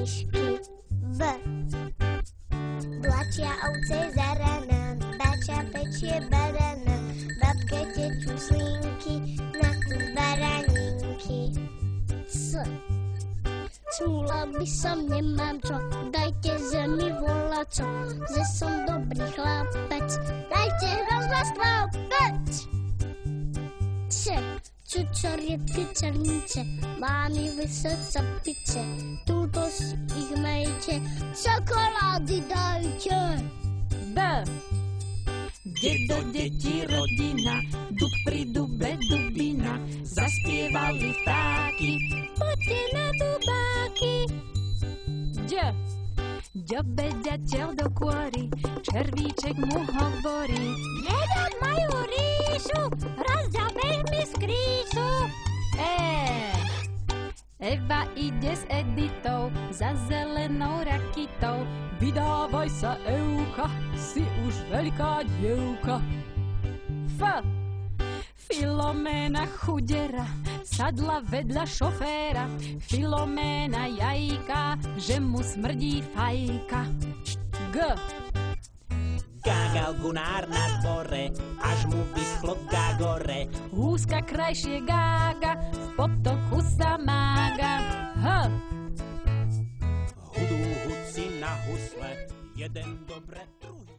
myšky. B. Blačia ovce za rana, bača pečie barana, babke tečú slinky, na kus baraninky. C. Smula by som, nemám čo, dajte zemi volačo, že som dobrý chlapec, dajte rozhlas chlapec. C. Čučoriedky černice, mámy vysoce pice, túto si ich majte, čokolády dajte. B. Dedo, deti, rodina, dub pri dube, dubina, zaspievali vtáky, poďte na dubáky. D. Ďobe, ďateľ do kôry, červíček mu hovorí, nedať majú ríšu, rozďabeš mi skríšu. Eva ide s Editou za zelenou rakitou, vydávaj sa, Euka, si už veľká dievka. F. Filoména chudera sadla vedľa šoféra, Filoména jajka, že mu smrdí fajka. G. Kágal Gunár na dvore, až mu vyschlo gágore. Húska krajšie gága, v potoku sa mága. H. Hudú hudci na husle, jeden dobre, druhý.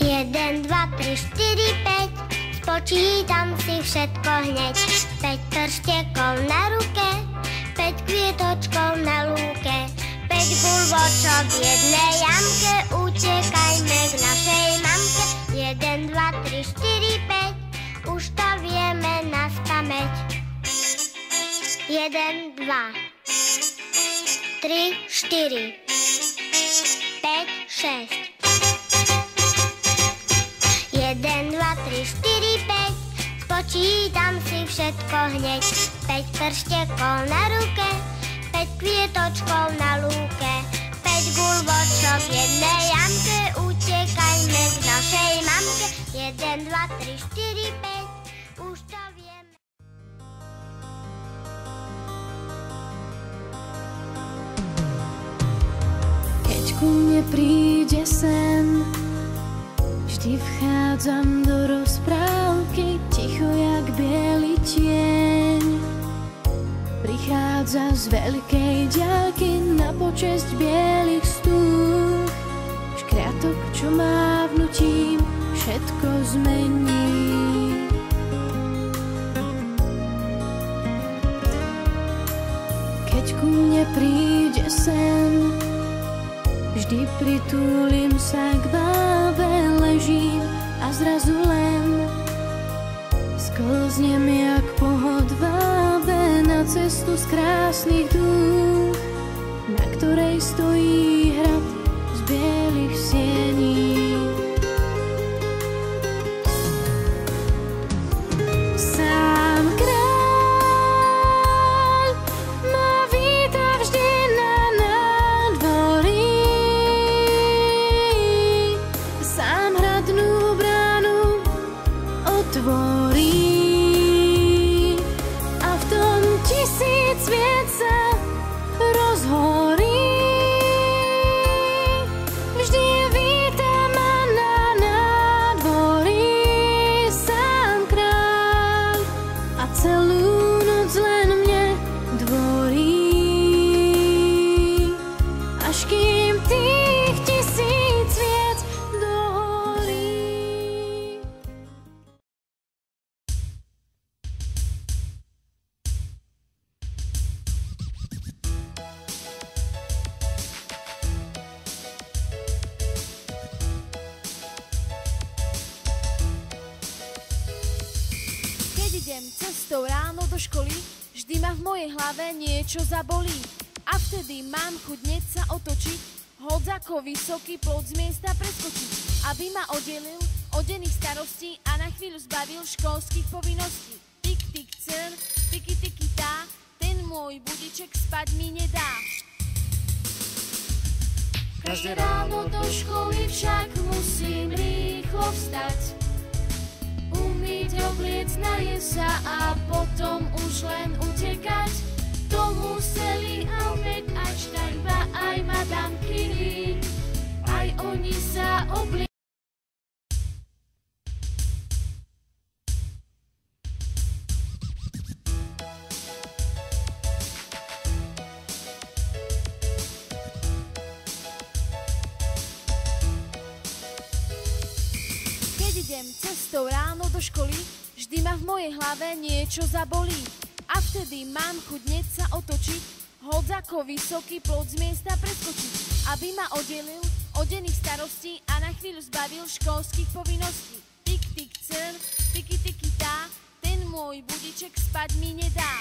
Jeden, dva, tri, štyri, päť, spočítam si všetko hneď. 5 prštiekov na ruke, 5 kvietočkov na lúke, 5 guľvočok v jednej jamke, utekajme k našej mamke. 1, 2, 3, 4, 5, už to vieme naspamäť. 1, 2, 3, 4, 5, 6. 1, 2, 3, 4, 5, spočítam si všetko hneď. 5 prštiekov na ruke, 5 kvietočkov na lúke, 5 guľvočok v jednej jamke, utekajme k našej mamke. 1, 2, 3, 4, 5, už to vieme. Keď ku mne príde sen, vždy vchádzam do rozprávky, ticho jak biely tieň. Prichádza z veľkej diaľky na počesť bielých stúch. Škriatok, čo mávnutím všetko zmení. Keď ku mne príde sen, vždy pritúlim sa k bábe, ležím a zrazu len sklznem jak po hodvábe na cestu z krásnych dúch, na ktorej stojí hrad z bielých siení. Sám kráľ ma víta vždy na nádvorí, sám hradnú bránu otvorí a v tom 1000 sviet sa rozhorí. Vždy víta ma na nádvorí sám kráľ a celú noc len mne dvorí, až kým tých 1000 sviet dohorí. Keď idem cestou ráno do školy, vždy ma v mojej hlave niečo zabolí. A vtedy mám chuť hneď sa otočiť, hoď ako vysoký plot z miesta preskočiť, aby ma oddelil od denných starostí a na chvíľu zbavil školských povinností. Tik, tik, cen, tiki, tiki, tá, ten môj budiček spať mi nedá. Každé ráno do školy však musím musím rýchlo vstať. Umyť, obliec, najesť sa a potom už len utekať. To museli Albert Einstein, ba aj Madame Curie. Aj oni sa obliekali. Idem cestou ráno do školy, vždy ma v mojej hlave niečo zabolí. A vtedy mám chuť hneď sa otočiť, hoď ako vysoký plot z miesta preskočiť. Aby ma oddelil od denných starostí a na chvíľu zbavil školských povinností. Tik, tik, cen, tiki, tiki, tá, ten môj budiček spať mi nedá.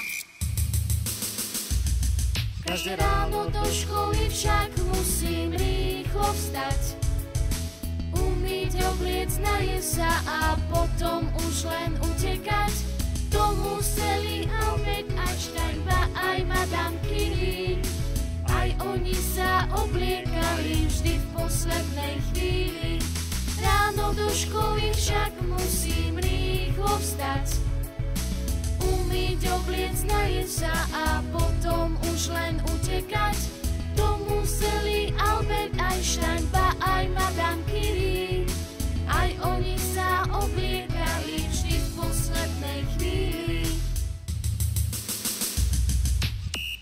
Každé ráno do školy však musím rýchlo vstať. Umyť, obliec, najesť sa a potom už len utekať. To museli Albert Einstein, ba aj Madame Curie. Aj oni sa obliekali vždy v poslednej chvíli. Ráno do školy však musím rýchlo vstať. Umyť, obliec, najesť sa a potom už len utekať. To museli Albert Einstein, ba aj Madame Curie. Aj oni sa obliekali vždy v poslednej chvíli.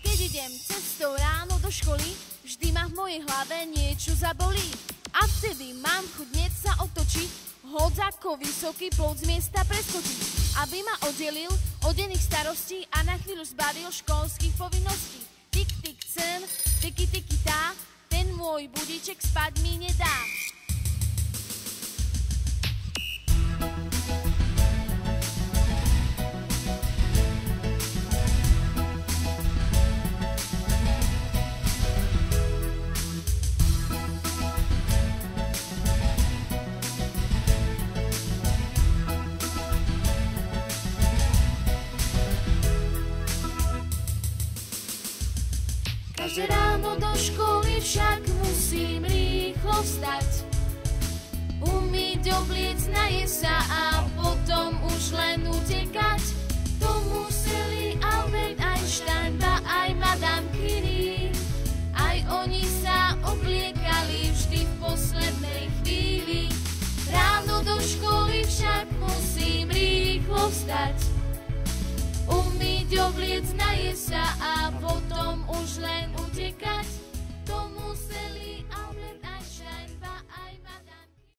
Keď idem cestou ráno do školy, vždy ma v mojej hlave niečo zabolí. A vtedy mám chuť hneď sa otočiť, hoď ako vysoký plot z miesta preskočiť. Aby ma oddelil od denných starostí a na chvíľu zbavil školských povinností. Tik, tik, cen, tiki, tiki, tá, ten môj budíček spať mi nedá. Každé ráno do školy však musím rýchlo vstať. Umyť, obliec, najesť sa a potom už len utekať. To museli Albert Einstein, ba aj Madame Curie. Aj oni sa obliekali vždy v poslednej chvíli. Ráno do školy však musím rýchlo vstať. Umyť, obliec, najesť sa a potom už len utekať.